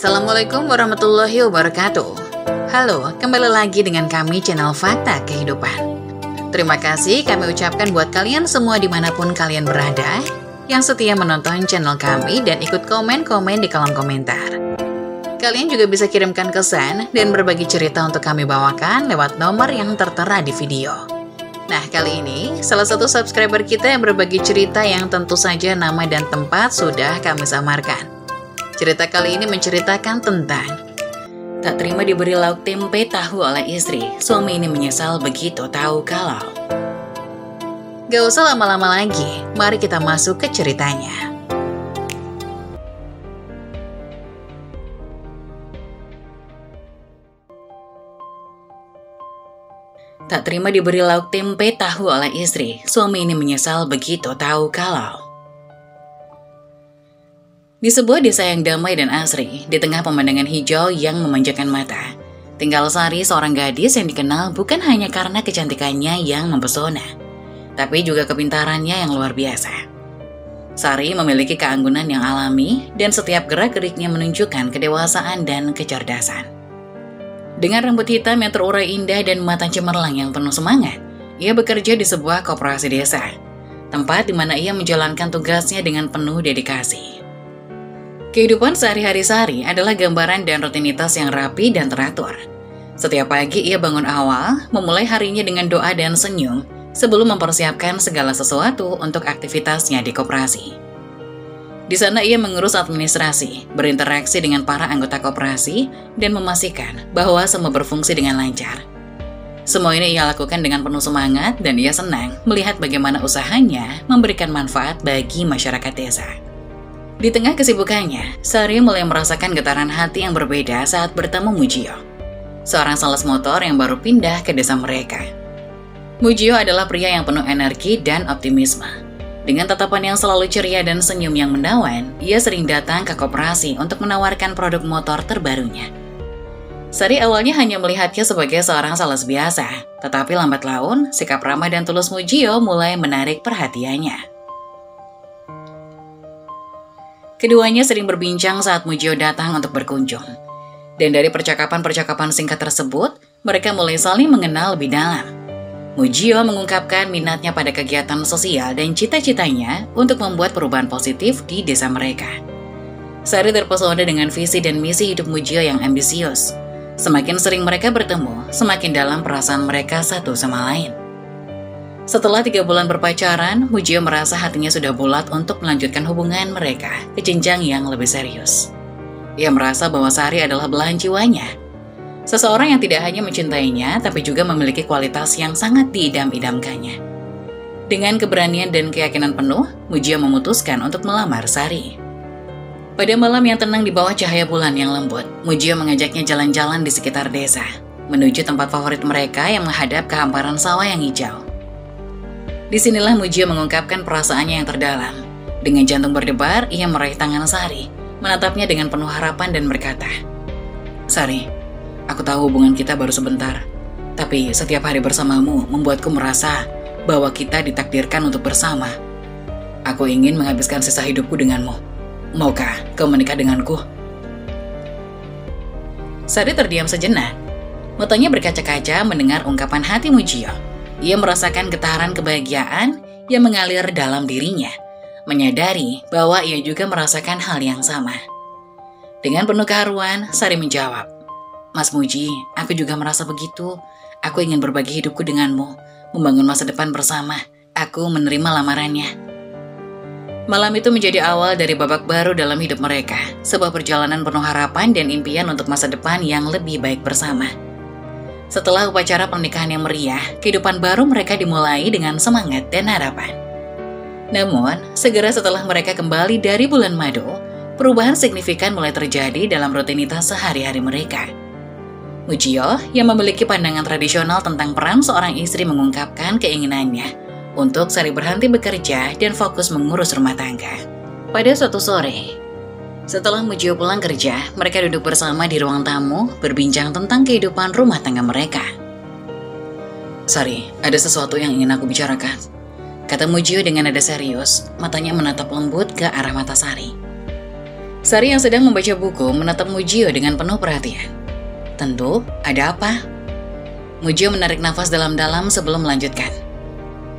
Assalamualaikum warahmatullahi wabarakatuh. Halo, kembali lagi dengan kami channel Fakta Kehidupan. Terima kasih kami ucapkan buat kalian semua dimanapun kalian berada yang setia menonton channel kami dan ikut komen-komen di kolom komentar. Kalian juga bisa kirimkan kesan dan berbagi cerita untuk kami bawakan lewat nomor yang tertera di video. Nah, kali ini salah satu subscriber kita yang berbagi cerita yang tentu saja nama dan tempat sudah kami samarkan. Cerita kali ini menceritakan tentang tak terima diberi lauk tempe tahu oleh istri. Suami ini menyesal begitu tahu kalau. Gak usah lama-lama lagi, mari kita masuk ke ceritanya. Tak terima diberi lauk tempe tahu oleh istri. Suami ini menyesal begitu tahu kalau. Di sebuah desa yang damai dan asri, di tengah pemandangan hijau yang memanjakan mata, tinggal Sari, seorang gadis yang dikenal bukan hanya karena kecantikannya yang mempesona, tapi juga kepintarannya yang luar biasa. Sari memiliki keanggunan yang alami dan setiap gerak-geriknya menunjukkan kedewasaan dan kecerdasan. Dengan rambut hitam yang terurai indah dan mata cemerlang yang penuh semangat, ia bekerja di sebuah koperasi desa, tempat di mana ia menjalankan tugasnya dengan penuh dedikasi. Kehidupan sehari-hari Sari adalah gambaran dan rutinitas yang rapi dan teratur. Setiap pagi ia bangun awal, memulai harinya dengan doa dan senyum sebelum mempersiapkan segala sesuatu untuk aktivitasnya di koperasi. Di sana ia mengurus administrasi, berinteraksi dengan para anggota koperasi, dan memastikan bahwa semua berfungsi dengan lancar. Semua ini ia lakukan dengan penuh semangat dan ia senang melihat bagaimana usahanya memberikan manfaat bagi masyarakat desa. Di tengah kesibukannya, Sari mulai merasakan getaran hati yang berbeda saat bertemu Mujio, seorang sales motor yang baru pindah ke desa mereka. Mujio adalah pria yang penuh energi dan optimisme. Dengan tatapan yang selalu ceria dan senyum yang menawan, ia sering datang ke koperasi untuk menawarkan produk motor terbarunya. Sari awalnya hanya melihatnya sebagai seorang sales biasa, tetapi lambat laun, sikap ramah dan tulus Mujio mulai menarik perhatiannya. Keduanya sering berbincang saat Mujio datang untuk berkunjung. Dan dari percakapan-percakapan singkat tersebut, mereka mulai saling mengenal lebih dalam. Mujio mengungkapkan minatnya pada kegiatan sosial dan cita-citanya untuk membuat perubahan positif di desa mereka. Sari terpesona dengan visi dan misi hidup Mujio yang ambisius. Semakin sering mereka bertemu, semakin dalam perasaan mereka satu sama lain. Setelah 3 bulan berpacaran, Mujio merasa hatinya sudah bulat untuk melanjutkan hubungan mereka ke jenjang yang lebih serius. Ia merasa bahwa Sari adalah belahan jiwanya. Seseorang yang tidak hanya mencintainya, tapi juga memiliki kualitas yang sangat diidam-idamkannya. Dengan keberanian dan keyakinan penuh, Mujio memutuskan untuk melamar Sari. Pada malam yang tenang di bawah cahaya bulan yang lembut, Mujio mengajaknya jalan-jalan di sekitar desa, menuju tempat favorit mereka yang menghadap ke hamparan sawah yang hijau. Disinilah Mujio mengungkapkan perasaannya yang terdalam. Dengan jantung berdebar, ia meraih tangan Sari, menatapnya dengan penuh harapan dan berkata, "Sari, aku tahu hubungan kita baru sebentar, tapi setiap hari bersamamu membuatku merasa bahwa kita ditakdirkan untuk bersama. Aku ingin menghabiskan sisa hidupku denganmu. Maukah kau menikah denganku?" Sari terdiam sejenak. Matanya berkaca-kaca mendengar ungkapan hati Mujio. Ia merasakan getaran kebahagiaan yang mengalir dalam dirinya, menyadari bahwa ia juga merasakan hal yang sama. Dengan penuh keharuan, Sari menjawab, "Mas Muji, aku juga merasa begitu. Aku ingin berbagi hidupku denganmu, membangun masa depan bersama. Aku menerima lamarannya." Malam itu menjadi awal dari babak baru dalam hidup mereka, sebuah perjalanan penuh harapan dan impian untuk masa depan yang lebih baik bersama. Setelah upacara pernikahan yang meriah, kehidupan baru mereka dimulai dengan semangat dan harapan. Namun, segera setelah mereka kembali dari bulan madu, perubahan signifikan mulai terjadi dalam rutinitas sehari-hari mereka. Mujio, yang memiliki pandangan tradisional tentang peran seorang istri, mengungkapkan keinginannya untuk Sari berhenti bekerja dan fokus mengurus rumah tangga. Pada suatu sore, setelah Mujio pulang kerja, mereka duduk bersama di ruang tamu, berbincang tentang kehidupan rumah tangga mereka. "Sari, ada sesuatu yang ingin aku bicarakan," kata Mujio dengan nada serius, matanya menatap lembut ke arah mata Sari. Sari yang sedang membaca buku menatap Mujio dengan penuh perhatian. Tentu, ada apa? Mujio menarik nafas dalam-dalam sebelum melanjutkan.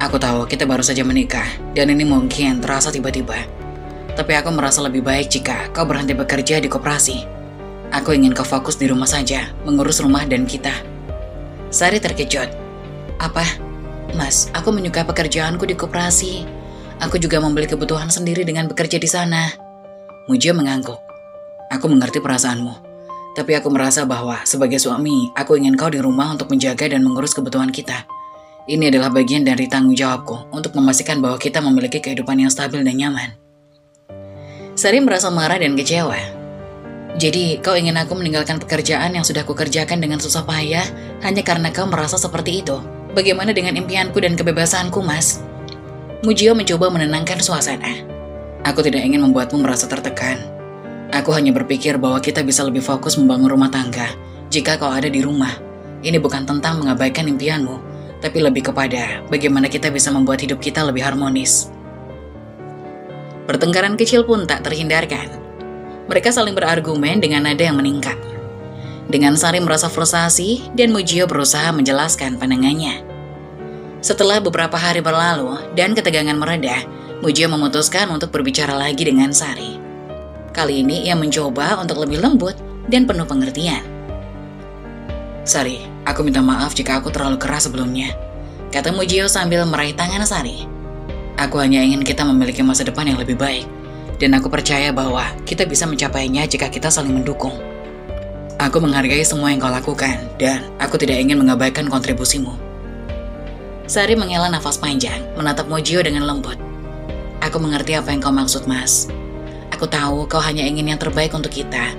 Aku tahu kita baru saja menikah, dan ini mungkin terasa tiba-tiba. Tapi aku merasa lebih baik jika kau berhenti bekerja di koperasi. Aku ingin kau fokus di rumah saja, mengurus rumah dan kita. Sari terkejut. Apa? Mas, aku menyukai pekerjaanku di koperasi. Aku juga membeli kebutuhan sendiri dengan bekerja di sana. Mujio mengangguk. Aku mengerti perasaanmu. Tapi aku merasa bahwa sebagai suami, aku ingin kau di rumah untuk menjaga dan mengurus kebutuhan kita. Ini adalah bagian dari tanggung jawabku untuk memastikan bahwa kita memiliki kehidupan yang stabil dan nyaman. Sari merasa marah dan kecewa. Jadi, kau ingin aku meninggalkan pekerjaan yang sudah kukerjakan dengan susah payah hanya karena kau merasa seperti itu? Bagaimana dengan impianku dan kebebasanku, Mas? Mujio mencoba menenangkan suasana. Aku tidak ingin membuatmu merasa tertekan. Aku hanya berpikir bahwa kita bisa lebih fokus membangun rumah tangga jika kau ada di rumah. Ini bukan tentang mengabaikan impianmu, tapi lebih kepada bagaimana kita bisa membuat hidup kita lebih harmonis. Pertengkaran kecil pun tak terhindarkan. Mereka saling berargumen dengan nada yang meningkat. Dengan Sari merasa frustasi dan Mujio berusaha menjelaskan pandangannya. Setelah beberapa hari berlalu dan ketegangan mereda, Mujio memutuskan untuk berbicara lagi dengan Sari. Kali ini ia mencoba untuk lebih lembut dan penuh pengertian. Sari, aku minta maaf jika aku terlalu keras sebelumnya, kata Mujio sambil meraih tangan Sari. Aku hanya ingin kita memiliki masa depan yang lebih baik, dan aku percaya bahwa kita bisa mencapainya jika kita saling mendukung. Aku menghargai semua yang kau lakukan, dan aku tidak ingin mengabaikan kontribusimu. Sari menghela nafas panjang, menatap Mujio dengan lembut. Aku mengerti apa yang kau maksud, Mas. Aku tahu kau hanya ingin yang terbaik untuk kita.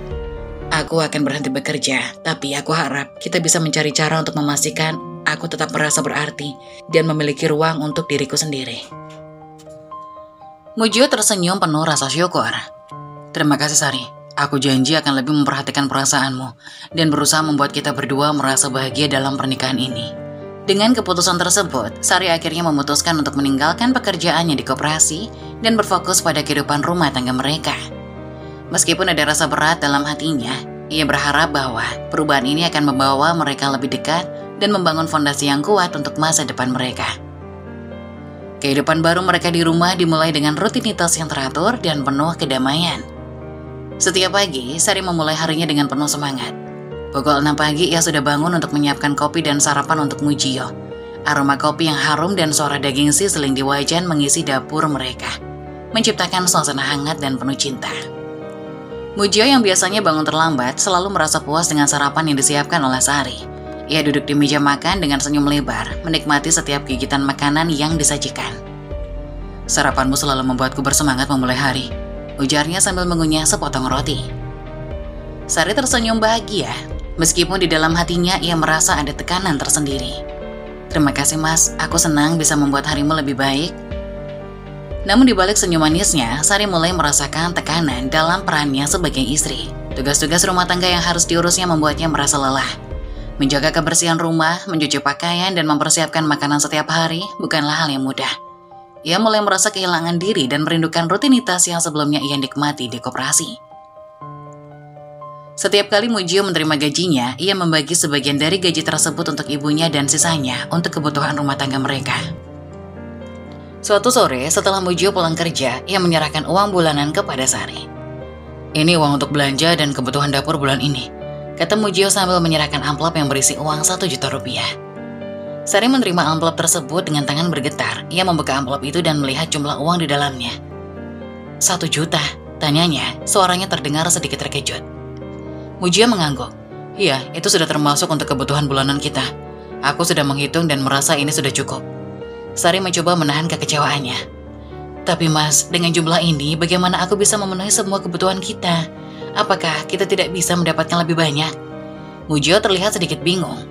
Aku akan berhenti bekerja, tapi aku harap kita bisa mencari cara untuk memastikan aku tetap merasa berarti dan memiliki ruang untuk diriku sendiri. Mujio tersenyum penuh rasa syukur. Terima kasih, Sari. Aku janji akan lebih memperhatikan perasaanmu dan berusaha membuat kita berdua merasa bahagia dalam pernikahan ini. Dengan keputusan tersebut, Sari akhirnya memutuskan untuk meninggalkan pekerjaannya di koperasi dan berfokus pada kehidupan rumah tangga mereka. Meskipun ada rasa berat dalam hatinya, ia berharap bahwa perubahan ini akan membawa mereka lebih dekat dan membangun fondasi yang kuat untuk masa depan mereka. Kehidupan baru mereka di rumah dimulai dengan rutinitas yang teratur dan penuh kedamaian. Setiap pagi, Sari memulai harinya dengan penuh semangat. Pukul 6 pagi ia sudah bangun untuk menyiapkan kopi dan sarapan untuk Mujio. Aroma kopi yang harum dan suara daging sizzling di wajan mengisi dapur mereka, menciptakan suasana hangat dan penuh cinta. Mujio yang biasanya bangun terlambat selalu merasa puas dengan sarapan yang disiapkan oleh Sari. Ia duduk di meja makan dengan senyum lebar, menikmati setiap gigitan makanan yang disajikan. Sarapanmu selalu membuatku bersemangat memulai hari, ujarnya sambil mengunyah sepotong roti. Sari tersenyum bahagia. Meskipun di dalam hatinya ia merasa ada tekanan tersendiri. Terima kasih, Mas, aku senang bisa membuat harimu lebih baik. Namun di balik senyum manisnya, Sari mulai merasakan tekanan dalam perannya sebagai istri. Tugas-tugas rumah tangga yang harus diurusnya membuatnya merasa lelah. Menjaga kebersihan rumah, mencuci pakaian, dan mempersiapkan makanan setiap hari bukanlah hal yang mudah. Ia mulai merasa kehilangan diri dan merindukan rutinitas yang sebelumnya ia nikmati di koperasi. Setiap kali Mujio menerima gajinya, ia membagi sebagian dari gaji tersebut untuk ibunya dan sisanya untuk kebutuhan rumah tangga mereka. Suatu sore, setelah Mujio pulang kerja, ia menyerahkan uang bulanan kepada Sari. Ini uang untuk belanja dan kebutuhan dapur bulan ini, kata Mujio sambil menyerahkan amplop yang berisi uang 1 juta rupiah. Sari menerima amplop tersebut dengan tangan bergetar. Ia membuka amplop itu dan melihat jumlah uang di dalamnya. 1 juta, tanyanya, suaranya terdengar sedikit terkejut. Mujio mengangguk. Iya, itu sudah termasuk untuk kebutuhan bulanan kita. Aku sudah menghitung dan merasa ini sudah cukup. Sari mencoba menahan kekecewaannya. Tapi Mas, dengan jumlah ini, bagaimana aku bisa memenuhi semua kebutuhan kita? Apakah kita tidak bisa mendapatkan lebih banyak? Mujio terlihat sedikit bingung.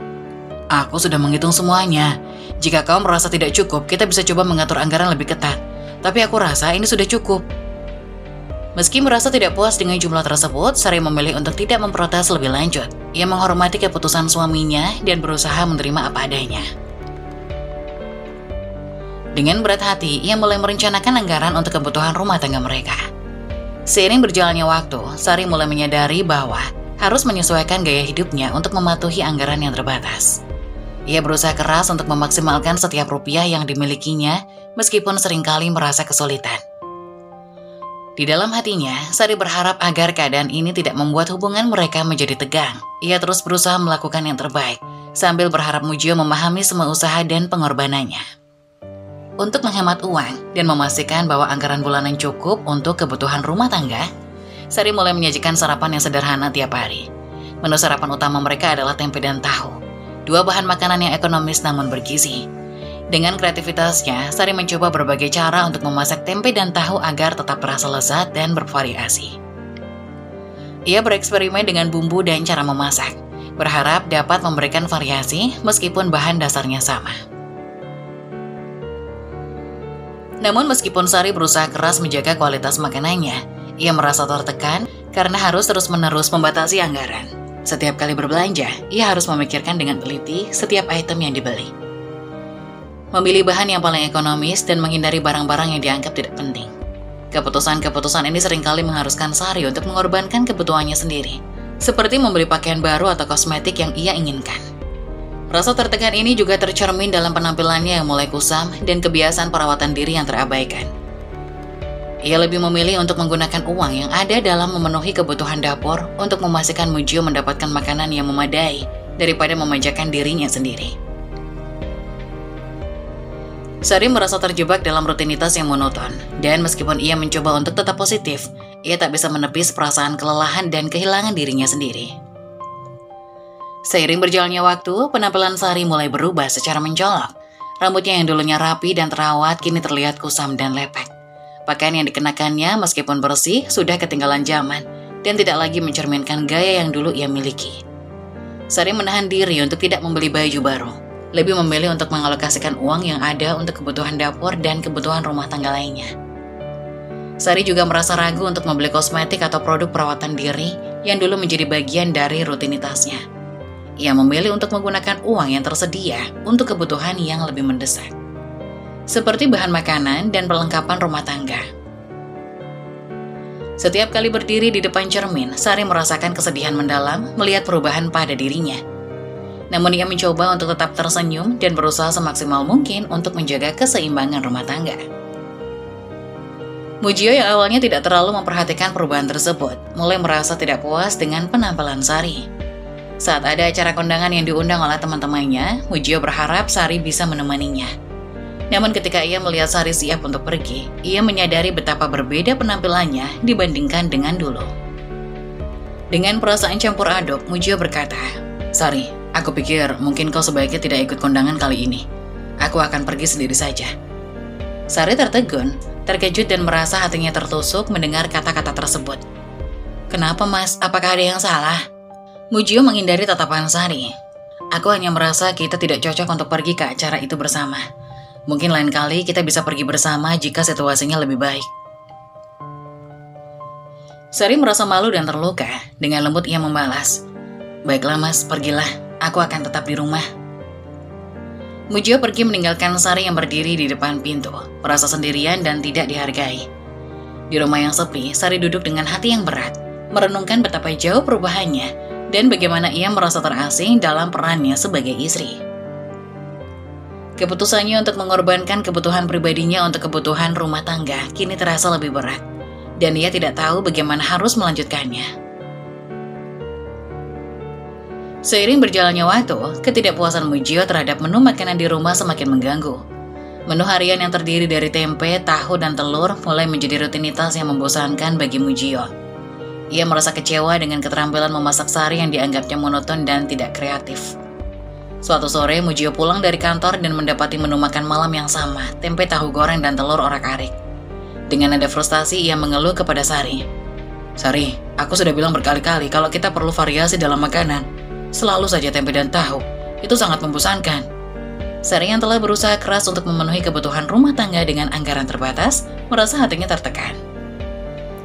Aku sudah menghitung semuanya. Jika kau merasa tidak cukup, kita bisa coba mengatur anggaran lebih ketat. Tapi aku rasa ini sudah cukup. Meski merasa tidak puas dengan jumlah tersebut, Sari memilih untuk tidak memprotes lebih lanjut. Ia menghormati keputusan suaminya dan berusaha menerima apa adanya. Dengan berat hati, ia mulai merencanakan anggaran untuk kebutuhan rumah tangga mereka. Seiring berjalannya waktu, Sari mulai menyadari bahwa harus menyesuaikan gaya hidupnya untuk mematuhi anggaran yang terbatas. Ia berusaha keras untuk memaksimalkan setiap rupiah yang dimilikinya, meskipun seringkali merasa kesulitan. Di dalam hatinya, Sari berharap agar keadaan ini tidak membuat hubungan mereka menjadi tegang. Ia terus berusaha melakukan yang terbaik, sambil berharap Mujio memahami semua usaha dan pengorbanannya. Untuk menghemat uang dan memastikan bahwa anggaran bulanan cukup untuk kebutuhan rumah tangga, Sari mulai menyajikan sarapan yang sederhana tiap hari. Menu sarapan utama mereka adalah tempe dan tahu, dua bahan makanan yang ekonomis namun bergizi. Dengan kreativitasnya, Sari mencoba berbagai cara untuk memasak tempe dan tahu agar tetap terasa lezat dan bervariasi. Ia bereksperimen dengan bumbu dan cara memasak, berharap dapat memberikan variasi meskipun bahan dasarnya sama. Namun meskipun Sari berusaha keras menjaga kualitas makanannya, ia merasa tertekan karena harus terus-menerus membatasi anggaran. Setiap kali berbelanja, ia harus memikirkan dengan teliti setiap item yang dibeli. Memilih bahan yang paling ekonomis dan menghindari barang-barang yang dianggap tidak penting. Keputusan-keputusan ini seringkali mengharuskan Sari untuk mengorbankan kebutuhannya sendiri, seperti membeli pakaian baru atau kosmetik yang ia inginkan. Rasa tertekan ini juga tercermin dalam penampilannya yang mulai kusam dan kebiasaan perawatan diri yang terabaikan. Ia lebih memilih untuk menggunakan uang yang ada dalam memenuhi kebutuhan dapur untuk memastikan Mujio mendapatkan makanan yang memadai daripada memanjakan dirinya sendiri. Sari merasa terjebak dalam rutinitas yang monoton, dan meskipun ia mencoba untuk tetap positif, ia tak bisa menepis perasaan kelelahan dan kehilangan dirinya sendiri. Seiring berjalannya waktu, penampilan Sari mulai berubah secara mencolok. Rambutnya yang dulunya rapi dan terawat kini terlihat kusam dan lepek. Pakaian yang dikenakannya meskipun bersih sudah ketinggalan zaman dan tidak lagi mencerminkan gaya yang dulu ia miliki. Sari menahan diri untuk tidak membeli baju baru, lebih memilih untuk mengalokasikan uang yang ada untuk kebutuhan dapur dan kebutuhan rumah tangga lainnya. Sari juga merasa ragu untuk membeli kosmetik atau produk perawatan diri yang dulu menjadi bagian dari rutinitasnya. Ia memilih untuk menggunakan uang yang tersedia untuk kebutuhan yang lebih mendesak, seperti bahan makanan dan perlengkapan rumah tangga. Setiap kali berdiri di depan cermin, Sari merasakan kesedihan mendalam melihat perubahan pada dirinya. Namun ia mencoba untuk tetap tersenyum dan berusaha semaksimal mungkin untuk menjaga keseimbangan rumah tangga. Mujio yang awalnya tidak terlalu memperhatikan perubahan tersebut, mulai merasa tidak puas dengan penampilan Sari. Saat ada acara kondangan yang diundang oleh teman-temannya, Mujio berharap Sari bisa menemaninya. Namun ketika ia melihat Sari siap untuk pergi, ia menyadari betapa berbeda penampilannya dibandingkan dengan dulu. Dengan perasaan campur aduk, Mujio berkata, "Sari, aku pikir mungkin kau sebaiknya tidak ikut kondangan kali ini. Aku akan pergi sendiri saja." Sari tertegun, terkejut dan merasa hatinya tertusuk mendengar kata-kata tersebut. "Kenapa, Mas? Apakah ada yang salah?" Mujio menghindari tatapan Sari. "Aku hanya merasa kita tidak cocok untuk pergi ke acara itu bersama. Mungkin lain kali kita bisa pergi bersama jika situasinya lebih baik." Sari merasa malu dan terluka. Dengan lembut ia membalas, "Baiklah Mas, pergilah. Aku akan tetap di rumah." Mujio pergi meninggalkan Sari yang berdiri di depan pintu, merasa sendirian dan tidak dihargai. Di rumah yang sepi, Sari duduk dengan hati yang berat, merenungkan betapa jauh perubahannya dan bagaimana ia merasa terasing dalam perannya sebagai istri. Keputusannya untuk mengorbankan kebutuhan pribadinya untuk kebutuhan rumah tangga kini terasa lebih berat, dan ia tidak tahu bagaimana harus melanjutkannya. Seiring berjalannya waktu, ketidakpuasan Mujio terhadap menu makanan di rumah semakin mengganggu. Menu harian yang terdiri dari tempe, tahu, dan telur mulai menjadi rutinitas yang membosankan bagi Mujio. Ia merasa kecewa dengan keterampilan memasak Sari yang dianggapnya monoton dan tidak kreatif. Suatu sore, Mujio pulang dari kantor dan mendapati menu makan malam yang sama, tempe, tahu goreng, dan telur orak-arik. Dengan nada frustasi, ia mengeluh kepada Sari. "Sari, aku sudah bilang berkali-kali kalau kita perlu variasi dalam makanan. Selalu saja tempe dan tahu. Itu sangat membosankan." Sari yang telah berusaha keras untuk memenuhi kebutuhan rumah tangga dengan anggaran terbatas, merasa hatinya tertekan.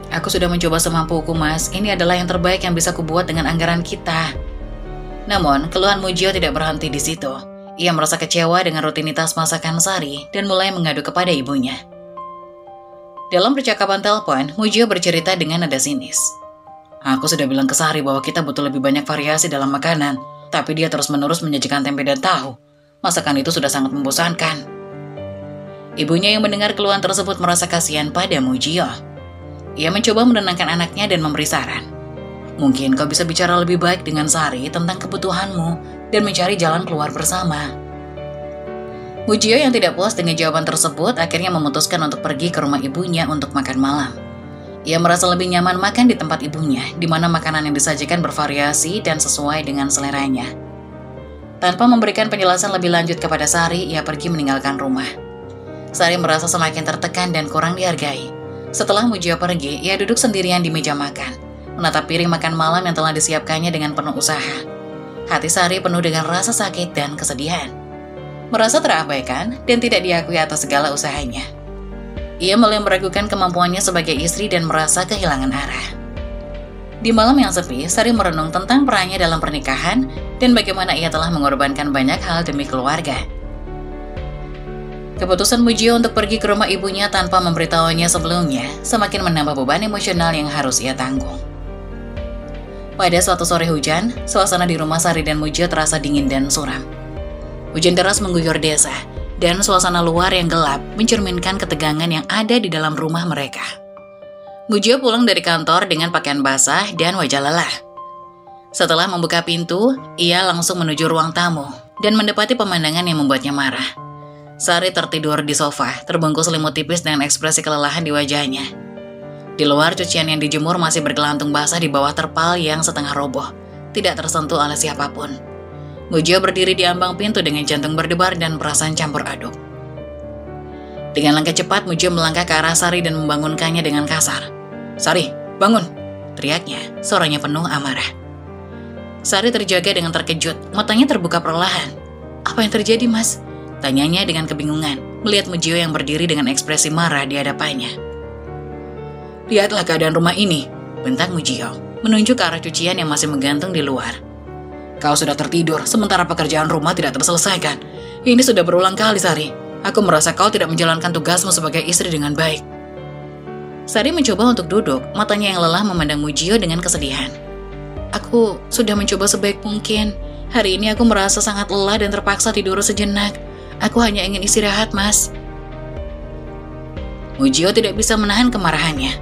"Aku sudah mencoba semampuku, Mas. Ini adalah yang terbaik yang bisa kubuat dengan anggaran kita." Namun, keluhan Mujio tidak berhenti di situ. Ia merasa kecewa dengan rutinitas masakan Sari dan mulai mengadu kepada ibunya. Dalam percakapan telepon, Mujio bercerita dengan nada sinis. Aku sudah bilang ke Sari bahwa kita butuh lebih banyak variasi dalam makanan, tapi dia terus-menerus menyajikan tempe dan tahu. Masakan itu sudah sangat membosankan. Ibunya yang mendengar keluhan tersebut merasa kasihan pada Mujio. Ia mencoba menenangkan anaknya dan memberi saran. Mungkin kau bisa bicara lebih baik dengan Sari tentang kebutuhanmu dan mencari jalan keluar bersama. Mujio yang tidak puas dengan jawaban tersebut akhirnya memutuskan untuk pergi ke rumah ibunya untuk makan malam. Ia merasa lebih nyaman makan di tempat ibunya, di mana makanan yang disajikan bervariasi dan sesuai dengan seleranya. Tanpa memberikan penjelasan lebih lanjut kepada Sari, ia pergi meninggalkan rumah. Sari merasa semakin tertekan dan kurang dihargai. Setelah Mujio pergi, ia duduk sendirian di meja makan, menatap piring makan malam yang telah disiapkannya dengan penuh usaha. Hati Sari penuh dengan rasa sakit dan kesedihan. Merasa terabaikan dan tidak diakui atas segala usahanya. Ia mulai meragukan kemampuannya sebagai istri dan merasa kehilangan arah. Di malam yang sepi, Sari merenung tentang perannya dalam pernikahan dan bagaimana ia telah mengorbankan banyak hal demi keluarga. Keputusan Mujio untuk pergi ke rumah ibunya tanpa memberitahunya sebelumnya semakin menambah beban emosional yang harus ia tanggung. Pada suatu sore hujan, suasana di rumah Sari dan Mujio terasa dingin dan suram. Hujan deras mengguyur desa, dan suasana luar yang gelap mencerminkan ketegangan yang ada di dalam rumah mereka. Mujio pulang dari kantor dengan pakaian basah dan wajah lelah. Setelah membuka pintu, ia langsung menuju ruang tamu dan mendapati pemandangan yang membuatnya marah. Sari tertidur di sofa, terbungkus selimut tipis dengan ekspresi kelelahan di wajahnya. Di luar, cucian yang dijemur masih bergelantung basah di bawah terpal yang setengah roboh, tidak tersentuh oleh siapapun. Mujio berdiri di ambang pintu dengan jantung berdebar dan perasaan campur aduk. Dengan langkah cepat, Mujio melangkah ke arah Sari dan membangunkannya dengan kasar. "Sari, bangun!" teriaknya, suaranya penuh amarah. Sari terjaga dengan terkejut, matanya terbuka perlahan. "Apa yang terjadi, Mas?" tanyanya dengan kebingungan, melihat Mujio yang berdiri dengan ekspresi marah di hadapannya. "Lihatlah keadaan rumah ini," bentak Mujio, menunjuk ke arah cucian yang masih menggantung di luar. "Kau sudah tertidur, sementara pekerjaan rumah tidak terselesaikan. Ini sudah berulang kali, Sari. Aku merasa kau tidak menjalankan tugasmu sebagai istri dengan baik." Sari mencoba untuk duduk, matanya yang lelah memandang Mujio dengan kesedihan. "Aku sudah mencoba sebaik mungkin. Hari ini aku merasa sangat lelah dan terpaksa tidur sejenak. Aku hanya ingin istirahat, Mas." Mujio tidak bisa menahan kemarahannya.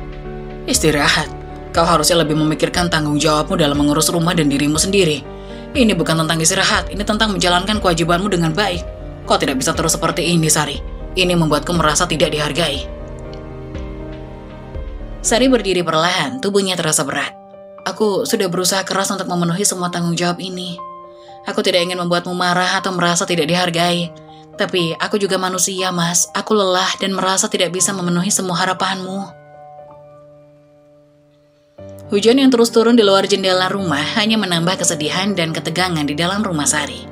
"Istirahat? Kau harusnya lebih memikirkan tanggung jawabmu dalam mengurus rumah dan dirimu sendiri. Ini bukan tentang istirahat, ini tentang menjalankan kewajibanmu dengan baik. Kau tidak bisa terus seperti ini, Sari. Ini membuatku merasa tidak dihargai." Sari berdiri perlahan, tubuhnya terasa berat. "Aku sudah berusaha keras untuk memenuhi semua tanggung jawab ini. Aku tidak ingin membuatmu marah atau merasa tidak dihargai. Tapi aku juga manusia, Mas. Aku lelah dan merasa tidak bisa memenuhi semua harapanmu." Hujan yang terus turun di luar jendela rumah hanya menambah kesedihan dan ketegangan di dalam rumah Sari.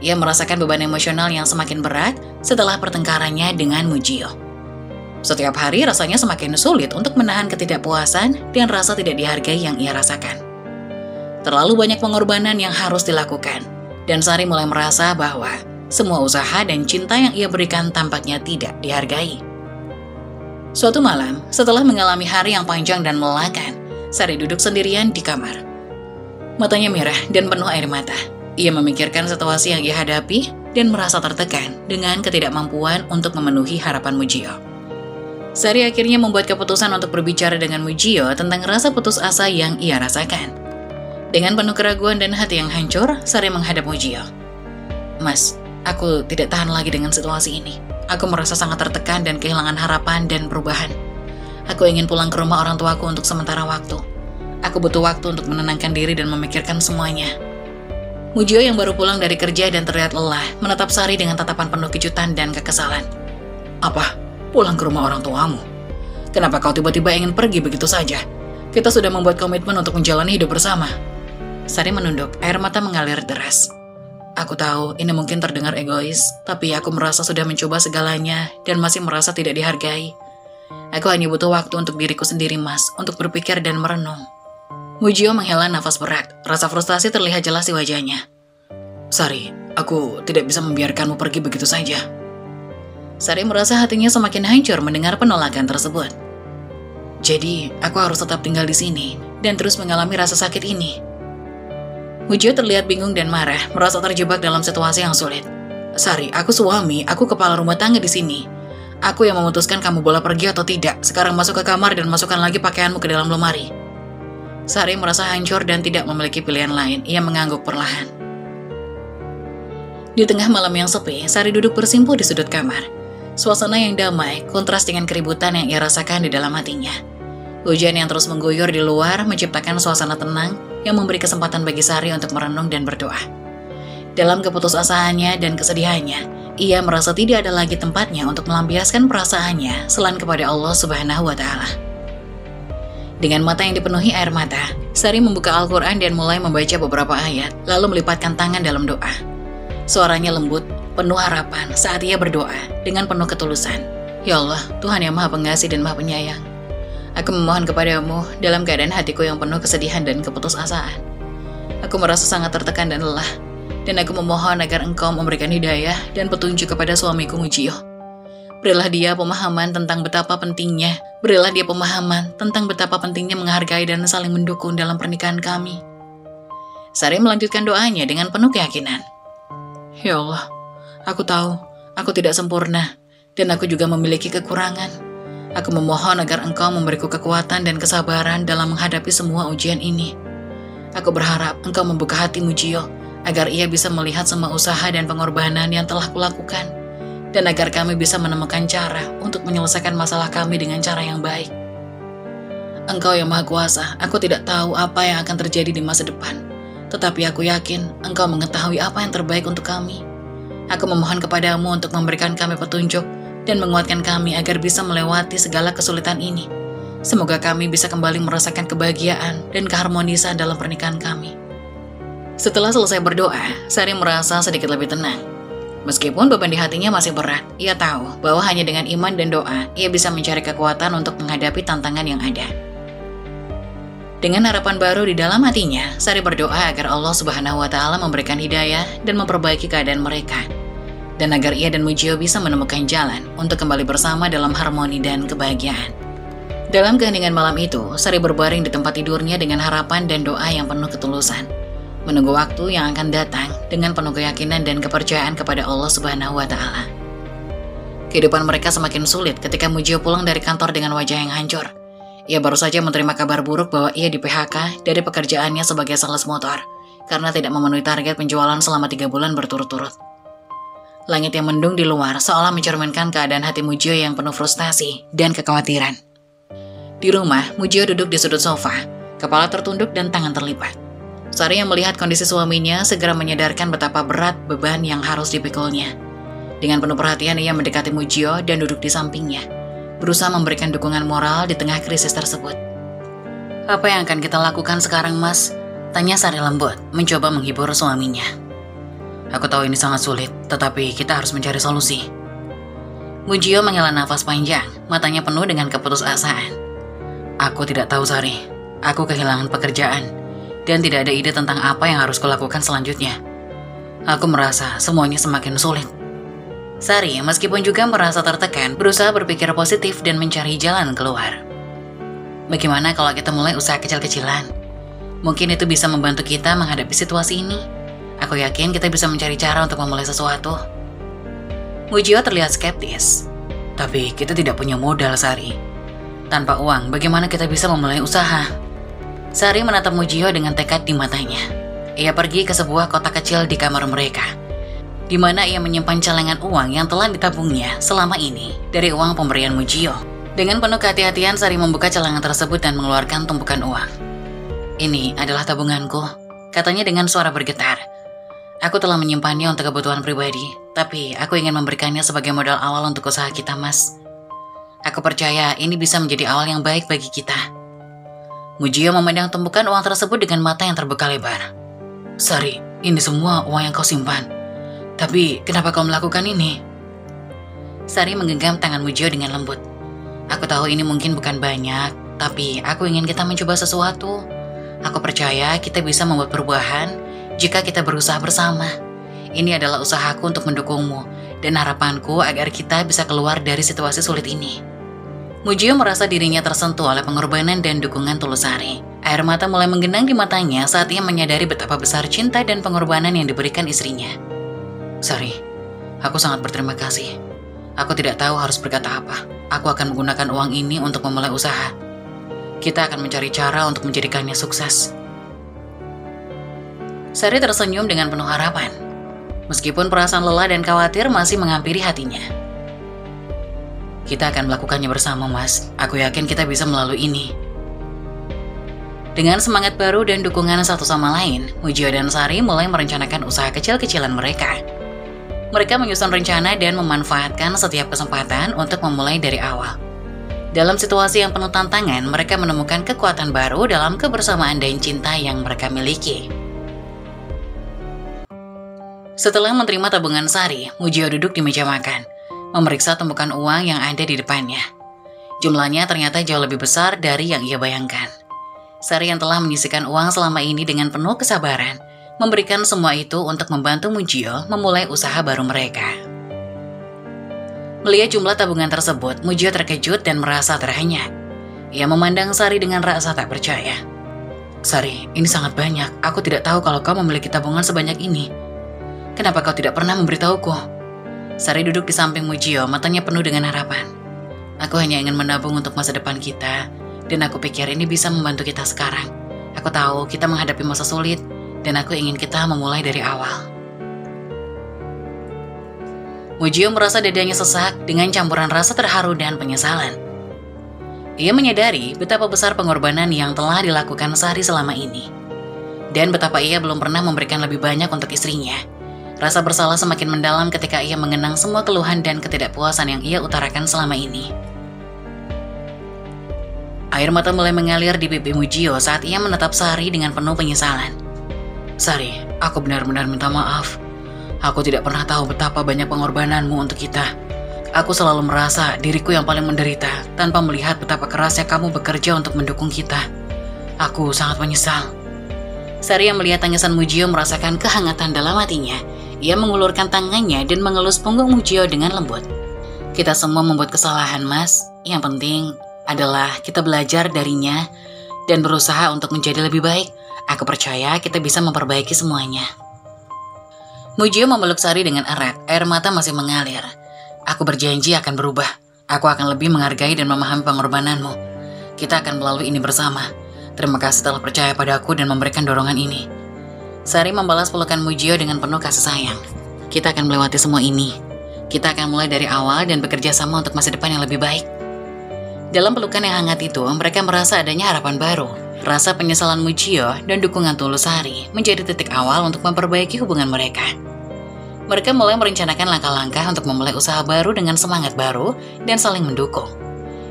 Ia merasakan beban emosional yang semakin berat setelah pertengkarannya dengan Mujio. Setiap hari rasanya semakin sulit untuk menahan ketidakpuasan dan rasa tidak dihargai yang ia rasakan. Terlalu banyak pengorbanan yang harus dilakukan, dan Sari mulai merasa bahwa semua usaha dan cinta yang ia berikan tampaknya tidak dihargai. Suatu malam, setelah mengalami hari yang panjang dan melelahkan, Sari duduk sendirian di kamar. Matanya merah dan penuh air mata. Ia memikirkan situasi yang ia hadapi dan merasa tertekan dengan ketidakmampuan untuk memenuhi harapan Mujio. Sari akhirnya membuat keputusan untuk berbicara dengan Mujio tentang rasa putus asa yang ia rasakan. Dengan penuh keraguan dan hati yang hancur, Sari menghadap Mujio. "Mas, aku tidak tahan lagi dengan situasi ini. Aku merasa sangat tertekan dan kehilangan harapan dan perubahan. Aku ingin pulang ke rumah orang tuaku untuk sementara waktu. Aku butuh waktu untuk menenangkan diri dan memikirkan semuanya." Mujio yang baru pulang dari kerja dan terlihat lelah, menatap Sari dengan tatapan penuh kejutan dan kekesalan. "Apa? Pulang ke rumah orang tuamu? Kenapa kau tiba-tiba ingin pergi begitu saja? Kita sudah membuat komitmen untuk menjalani hidup bersama." Sari menunduk, air mata mengalir deras. "Aku tahu ini mungkin terdengar egois, tapi aku merasa sudah mencoba segalanya dan masih merasa tidak dihargai. Aku hanya butuh waktu untuk diriku sendiri, Mas, untuk berpikir dan merenung." Mujio menghela nafas berat, rasa frustasi terlihat jelas di wajahnya. "Sari, aku tidak bisa membiarkanmu pergi begitu saja." Sari merasa hatinya semakin hancur mendengar penolakan tersebut. Jadi, aku harus tetap tinggal di sini dan terus mengalami rasa sakit ini. Mujio terlihat bingung dan marah, merasa terjebak dalam situasi yang sulit. Sari, aku suami, aku kepala rumah tangga di sini. Aku yang memutuskan kamu boleh pergi atau tidak. Sekarang masuk ke kamar dan masukkan lagi pakaianmu ke dalam lemari. Sari merasa hancur dan tidak memiliki pilihan lain. Ia mengangguk perlahan. Di tengah malam yang sepi, Sari duduk bersimpuh di sudut kamar. Suasana yang damai, kontras dengan keributan yang ia rasakan di dalam hatinya. Hujan yang terus mengguyur di luar menciptakan suasana tenang yang memberi kesempatan bagi Sari untuk merenung dan berdoa. Dalam keputusasaannya dan kesedihannya, ia merasa tidak ada lagi tempatnya untuk melampiaskan perasaannya selain kepada Allah Subhanahu wa Ta'ala. Dengan mata yang dipenuhi air mata, Sari membuka Al-Quran dan mulai membaca beberapa ayat, lalu melipatkan tangan dalam doa. Suaranya lembut, penuh harapan saat ia berdoa dengan penuh ketulusan. Ya Allah, Tuhan yang Maha Pengasih dan Maha Penyayang. Aku memohon kepadamu dalam keadaan hatiku yang penuh kesedihan dan keputusasaan. Aku merasa sangat tertekan dan lelah, dan aku memohon agar Engkau memberikan hidayah dan petunjuk kepada suamiku Mujio. Berilah dia pemahaman tentang betapa pentingnya menghargai dan saling mendukung dalam pernikahan kami. Sari melanjutkan doanya dengan penuh keyakinan. Ya Allah, aku tahu, aku tidak sempurna, dan aku juga memiliki kekurangan. Aku memohon agar Engkau memberiku kekuatan dan kesabaran dalam menghadapi semua ujian ini. Aku berharap Engkau membuka hati Mujio, agar ia bisa melihat semua usaha dan pengorbanan yang telah kulakukan, dan agar kami bisa menemukan cara untuk menyelesaikan masalah kami dengan cara yang baik. Engkau yang Maha Kuasa, aku tidak tahu apa yang akan terjadi di masa depan. Tetapi aku yakin Engkau mengetahui apa yang terbaik untuk kami. Aku memohon kepadamu untuk memberikan kami petunjuk dan menguatkan kami agar bisa melewati segala kesulitan ini. Semoga kami bisa kembali merasakan kebahagiaan dan keharmonisan dalam pernikahan kami. Setelah selesai berdoa, Sari merasa sedikit lebih tenang. Meskipun beban di hatinya masih berat, ia tahu bahwa hanya dengan iman dan doa, ia bisa mencari kekuatan untuk menghadapi tantangan yang ada. Dengan harapan baru di dalam hatinya, Sari berdoa agar Allah Subhanahu wa Ta'ala memberikan hidayah dan memperbaiki keadaan mereka, dan agar ia dan Mujio bisa menemukan jalan untuk kembali bersama dalam harmoni dan kebahagiaan. Dalam keheningan malam itu, Sari berbaring di tempat tidurnya dengan harapan dan doa yang penuh ketulusan, menunggu waktu yang akan datang dengan penuh keyakinan dan kepercayaan kepada Allah Subhanahu wa Ta'ala. Kehidupan mereka semakin sulit ketika Mujio pulang dari kantor dengan wajah yang hancur. Ia baru saja menerima kabar buruk bahwa ia di PHK dari pekerjaannya sebagai sales motor karena tidak memenuhi target penjualan selama 3 bulan berturut-turut. Langit yang mendung di luar seolah mencerminkan keadaan hati Mujio yang penuh frustasi dan kekhawatiran. Di rumah, Mujio duduk di sudut sofa, kepala tertunduk dan tangan terlipat. Sari yang melihat kondisi suaminya segera menyadarkan betapa berat beban yang harus dipikulnya. Dengan penuh perhatian ia mendekati Mujio dan duduk di sampingnya, berusaha memberikan dukungan moral di tengah krisis tersebut. Apa yang akan kita lakukan sekarang, Mas? Tanya Sari lembut, mencoba menghibur suaminya. Aku tahu ini sangat sulit, tetapi kita harus mencari solusi. Mujio menghela nafas panjang, matanya penuh dengan keputusasaan. Aku tidak tahu, Sari. Aku kehilangan pekerjaan, dan tidak ada ide tentang apa yang harus kulakukan selanjutnya. Aku merasa semuanya semakin sulit. Sari, meskipun juga merasa tertekan, berusaha berpikir positif dan mencari jalan keluar. Bagaimana kalau kita mulai usaha kecil-kecilan? Mungkin itu bisa membantu kita menghadapi situasi ini. Aku yakin kita bisa mencari cara untuk memulai sesuatu. Mujio terlihat skeptis. Tapi kita tidak punya modal, Sari. Tanpa uang, bagaimana kita bisa memulai usaha? Sari menatap Mujio dengan tekad di matanya. Ia pergi ke sebuah kotak kecil di kamar mereka, di mana ia menyimpan celengan uang yang telah ditabungnya selama ini dari uang pemberian Mujio. Dengan penuh kehati-hatian, Sari membuka celengan tersebut dan mengeluarkan tumpukan uang. Ini adalah tabunganku, katanya dengan suara bergetar. Aku telah menyimpannya untuk kebutuhan pribadi, tapi aku ingin memberikannya sebagai modal awal untuk usaha kita, Mas. Aku percaya ini bisa menjadi awal yang baik bagi kita. Mujio memandang tumpukan uang tersebut dengan mata yang terbuka lebar. Sari, ini semua uang yang kau simpan. Tapi, kenapa kau melakukan ini? Sari menggenggam tangan Mujio dengan lembut. Aku tahu ini mungkin bukan banyak, tapi aku ingin kita mencoba sesuatu. Aku percaya kita bisa membuat perubahan jika kita berusaha bersama. Ini adalah usahaku untuk mendukungmu, dan harapanku agar kita bisa keluar dari situasi sulit ini. Mujio merasa dirinya tersentuh oleh pengorbanan dan dukungan tulus Sari. Air mata mulai menggenang di matanya saat ia menyadari betapa besar cinta dan pengorbanan yang diberikan istrinya. Sari, aku sangat berterima kasih. Aku tidak tahu harus berkata apa. Aku akan menggunakan uang ini untuk memulai usaha. Kita akan mencari cara untuk menjadikannya sukses. Sari tersenyum dengan penuh harapan. Meskipun perasaan lelah dan khawatir masih menghampiri hatinya. Kita akan melakukannya bersama, Mas. Aku yakin kita bisa melalui ini. Dengan semangat baru dan dukungan satu sama lain, Mujio dan Sari mulai merencanakan usaha kecil-kecilan mereka. Mereka menyusun rencana dan memanfaatkan setiap kesempatan untuk memulai dari awal. Dalam situasi yang penuh tantangan, mereka menemukan kekuatan baru dalam kebersamaan dan cinta yang mereka miliki. Setelah menerima tabungan Sari, Mujio duduk di meja makan, memeriksa tumpukan uang yang ada di depannya. Jumlahnya ternyata jauh lebih besar dari yang ia bayangkan. Sari yang telah menyisihkan uang selama ini dengan penuh kesabaran, memberikan semua itu untuk membantu Mujio memulai usaha baru mereka. Melihat jumlah tabungan tersebut, Mujio terkejut dan merasa terhenyak. Ia memandang Sari dengan rasa tak percaya. Sari, ini sangat banyak. Aku tidak tahu kalau kau memiliki tabungan sebanyak ini. Kenapa kau tidak pernah memberitahuku? Sari duduk di samping Mujio, matanya penuh dengan harapan. Aku hanya ingin menabung untuk masa depan kita, dan aku pikir ini bisa membantu kita sekarang. Aku tahu kita menghadapi masa sulit, dan aku ingin kita memulai dari awal. Mujio merasa dadanya sesak dengan campuran rasa terharu dan penyesalan. Ia menyadari betapa besar pengorbanan yang telah dilakukan Sari selama ini. Dan betapa ia belum pernah memberikan lebih banyak untuk istrinya. Rasa bersalah semakin mendalam ketika ia mengenang semua keluhan dan ketidakpuasan yang ia utarakan selama ini. Air mata mulai mengalir di pipi Mujio saat ia menatap Sari dengan penuh penyesalan. Sari, aku benar-benar minta maaf. Aku tidak pernah tahu betapa banyak pengorbananmu untuk kita. Aku selalu merasa diriku yang paling menderita tanpa melihat betapa kerasnya kamu bekerja untuk mendukung kita. Aku sangat menyesal. Sari yang melihat tangisan Mujio merasakan kehangatan dalam hatinya. Ia mengulurkan tangannya dan mengelus punggung Mujio dengan lembut. Kita semua membuat kesalahan, Mas. Yang penting adalah kita belajar darinya dan berusaha untuk menjadi lebih baik. Aku percaya kita bisa memperbaiki semuanya. Mujio memeluk Sari dengan erat, air mata masih mengalir. Aku berjanji akan berubah. Aku akan lebih menghargai dan memahami pengorbananmu. Kita akan melalui ini bersama. Terima kasih telah percaya padaku dan memberikan dorongan ini. Sari membalas pelukan Mujio dengan penuh kasih sayang. Kita akan melewati semua ini. Kita akan mulai dari awal dan bekerja sama untuk masa depan yang lebih baik. Dalam pelukan yang hangat itu, mereka merasa adanya harapan baru. Rasa penyesalan Mujio dan dukungan tulus Sari menjadi titik awal untuk memperbaiki hubungan mereka. Mereka mulai merencanakan langkah-langkah untuk memulai usaha baru dengan semangat baru dan saling mendukung.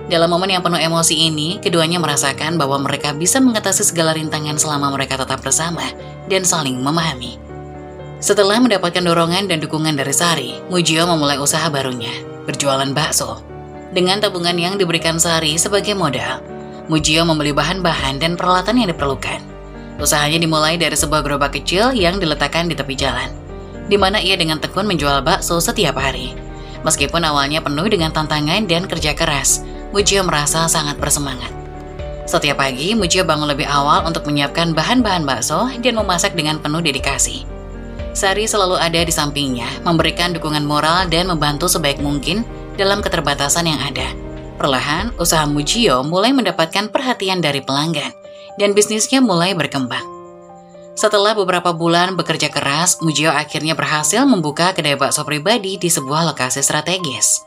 Dalam momen yang penuh emosi ini, keduanya merasakan bahwa mereka bisa mengatasi segala rintangan selama mereka tetap bersama dan saling memahami. Setelah mendapatkan dorongan dan dukungan dari Sari, Mujio memulai usaha barunya, berjualan bakso. Dengan tabungan yang diberikan Sari sebagai modal, Mujio membeli bahan-bahan dan peralatan yang diperlukan. Usahanya dimulai dari sebuah gerobak kecil yang diletakkan di tepi jalan, di mana ia dengan tekun menjual bakso setiap hari. Meskipun awalnya penuh dengan tantangan dan kerja keras, Mujio merasa sangat bersemangat. Setiap pagi, Mujio bangun lebih awal untuk menyiapkan bahan-bahan bakso dan memasak dengan penuh dedikasi. Sari selalu ada di sampingnya, memberikan dukungan moral dan membantu sebaik mungkin dalam keterbatasan yang ada. Perlahan, usaha Mujio mulai mendapatkan perhatian dari pelanggan, dan bisnisnya mulai berkembang. Setelah beberapa bulan bekerja keras, Mujio akhirnya berhasil membuka kedai bakso pribadi di sebuah lokasi strategis.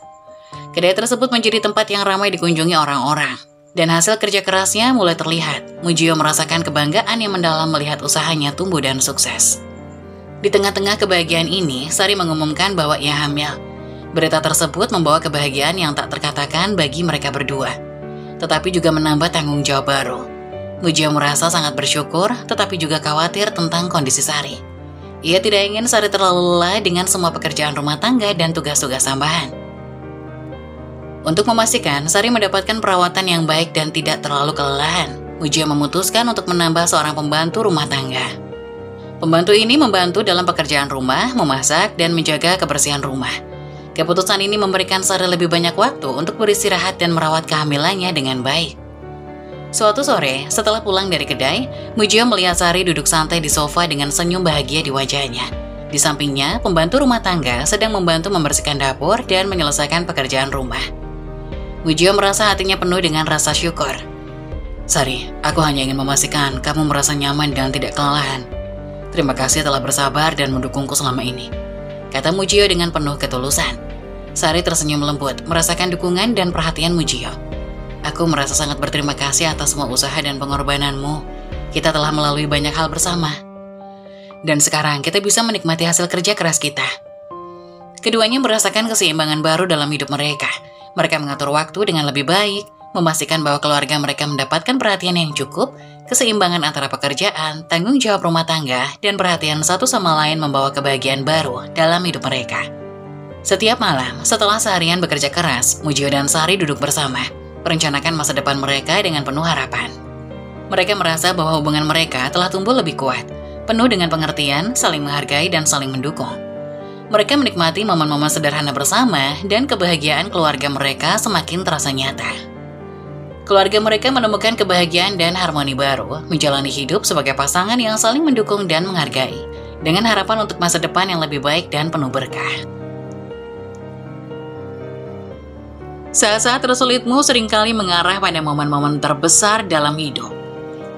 Kedai tersebut menjadi tempat yang ramai dikunjungi orang-orang, dan hasil kerja kerasnya mulai terlihat. Mujio merasakan kebanggaan yang mendalam melihat usahanya tumbuh dan sukses. Di tengah-tengah kebahagiaan ini, Sari mengumumkan bahwa ia hamil. Berita tersebut membawa kebahagiaan yang tak terkatakan bagi mereka berdua, tetapi juga menambah tanggung jawab baru. Mujio merasa sangat bersyukur, tetapi juga khawatir tentang kondisi Sari. Ia tidak ingin Sari terlalu lelah dengan semua pekerjaan rumah tangga dan tugas-tugas tambahan. Untuk memastikan Sari mendapatkan perawatan yang baik dan tidak terlalu kelelahan, Mujio memutuskan untuk menambah seorang pembantu rumah tangga. Pembantu ini membantu dalam pekerjaan rumah, memasak, dan menjaga kebersihan rumah. Keputusan ini memberikan Sari lebih banyak waktu untuk beristirahat dan merawat kehamilannya dengan baik. Suatu sore, setelah pulang dari kedai, Mujio melihat Sari duduk santai di sofa dengan senyum bahagia di wajahnya. Di sampingnya, pembantu rumah tangga sedang membantu membersihkan dapur dan menyelesaikan pekerjaan rumah. Mujio merasa hatinya penuh dengan rasa syukur. Sari, aku hanya ingin memastikan kamu merasa nyaman dan tidak kelelahan. Terima kasih telah bersabar dan mendukungku selama ini, kata Mujio dengan penuh ketulusan. Sari tersenyum lembut, merasakan dukungan dan perhatian Mujio. Aku merasa sangat berterima kasih atas semua usaha dan pengorbananmu. Kita telah melalui banyak hal bersama. Dan sekarang kita bisa menikmati hasil kerja keras kita. Keduanya merasakan keseimbangan baru dalam hidup mereka. Mereka mengatur waktu dengan lebih baik, memastikan bahwa keluarga mereka mendapatkan perhatian yang cukup, keseimbangan antara pekerjaan, tanggung jawab rumah tangga, dan perhatian satu sama lain membawa kebahagiaan baru dalam hidup mereka. Setiap malam, setelah seharian bekerja keras, Mujio dan Sari duduk bersama, merencanakan masa depan mereka dengan penuh harapan. Mereka merasa bahwa hubungan mereka telah tumbuh lebih kuat, penuh dengan pengertian, saling menghargai, dan saling mendukung. Mereka menikmati momen-momen sederhana bersama, dan kebahagiaan keluarga mereka semakin terasa nyata. Keluarga mereka menemukan kebahagiaan dan harmoni baru, menjalani hidup sebagai pasangan yang saling mendukung dan menghargai, dengan harapan untuk masa depan yang lebih baik dan penuh berkah. Saat-saat tersulitmu seringkali mengarah pada momen-momen terbesar dalam hidup.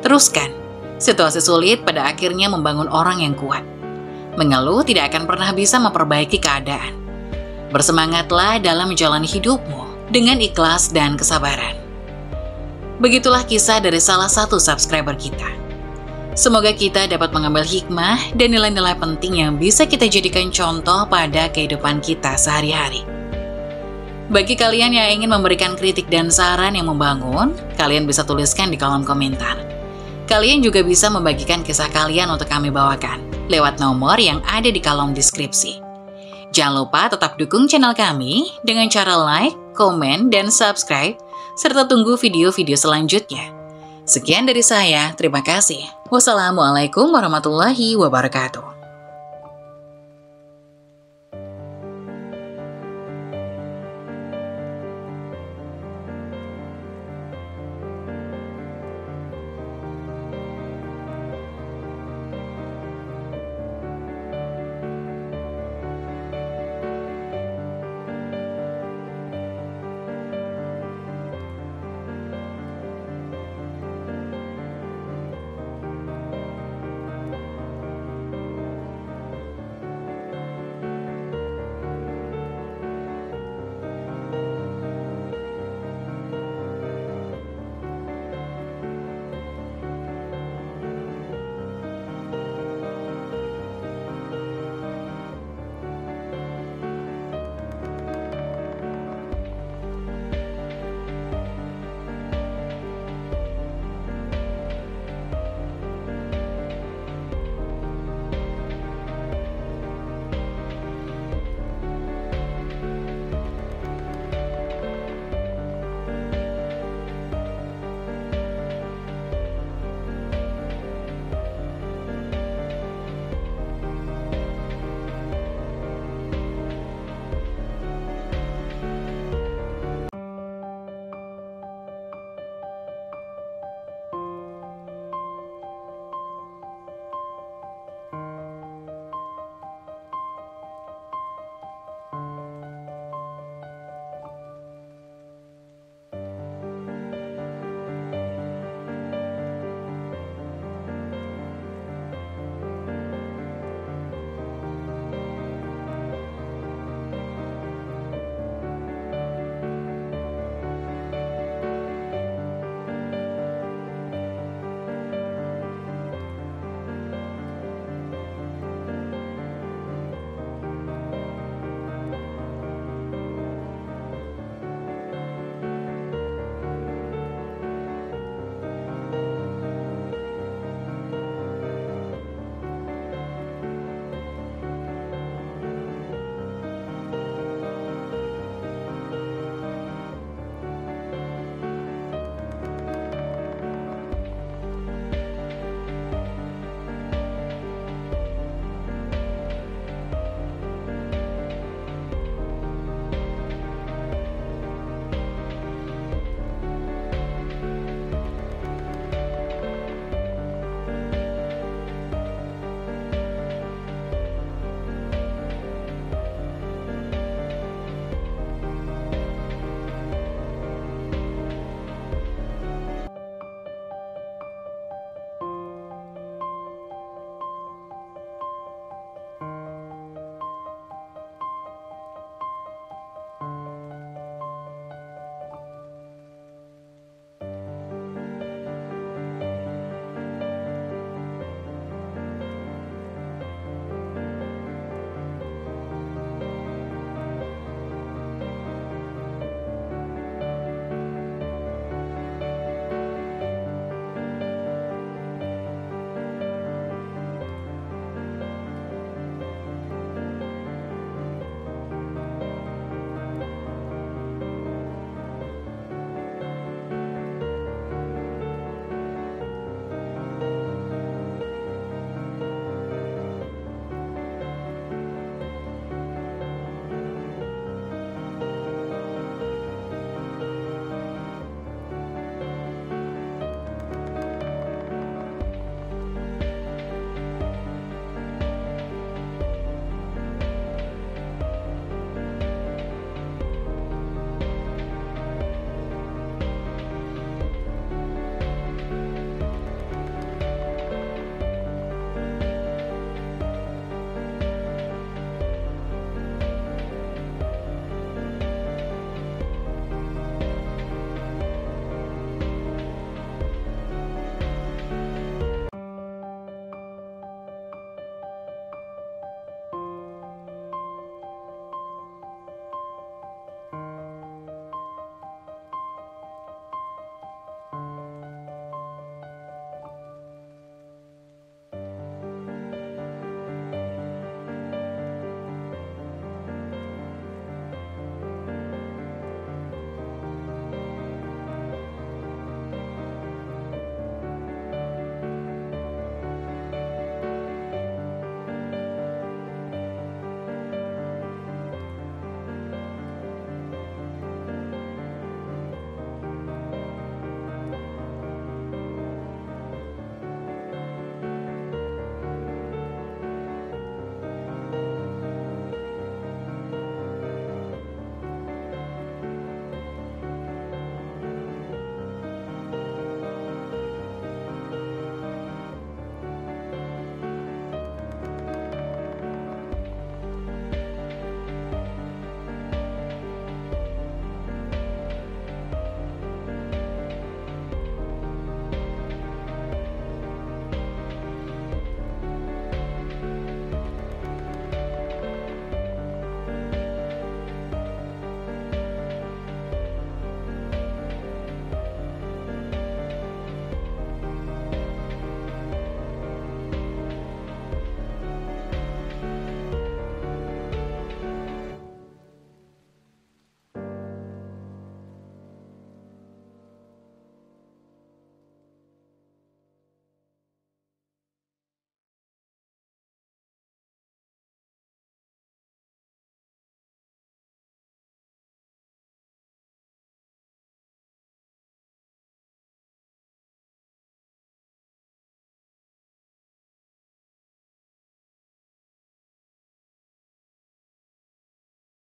Teruskan, situasi sulit pada akhirnya membangun orang yang kuat. Mengeluh tidak akan pernah bisa memperbaiki keadaan. Bersemangatlah dalam menjalani hidupmu dengan ikhlas dan kesabaran. Begitulah kisah dari salah satu subscriber kita. Semoga kita dapat mengambil hikmah dan nilai-nilai penting yang bisa kita jadikan contoh pada kehidupan kita sehari-hari. Bagi kalian yang ingin memberikan kritik dan saran yang membangun, kalian bisa tuliskan di kolom komentar. Kalian juga bisa membagikan kisah kalian untuk kami bawakan lewat nomor yang ada di kolom deskripsi. Jangan lupa tetap dukung channel kami dengan cara like, komen, dan subscribe, serta tunggu video-video selanjutnya. Sekian dari saya, terima kasih. Wassalamualaikum warahmatullahi wabarakatuh.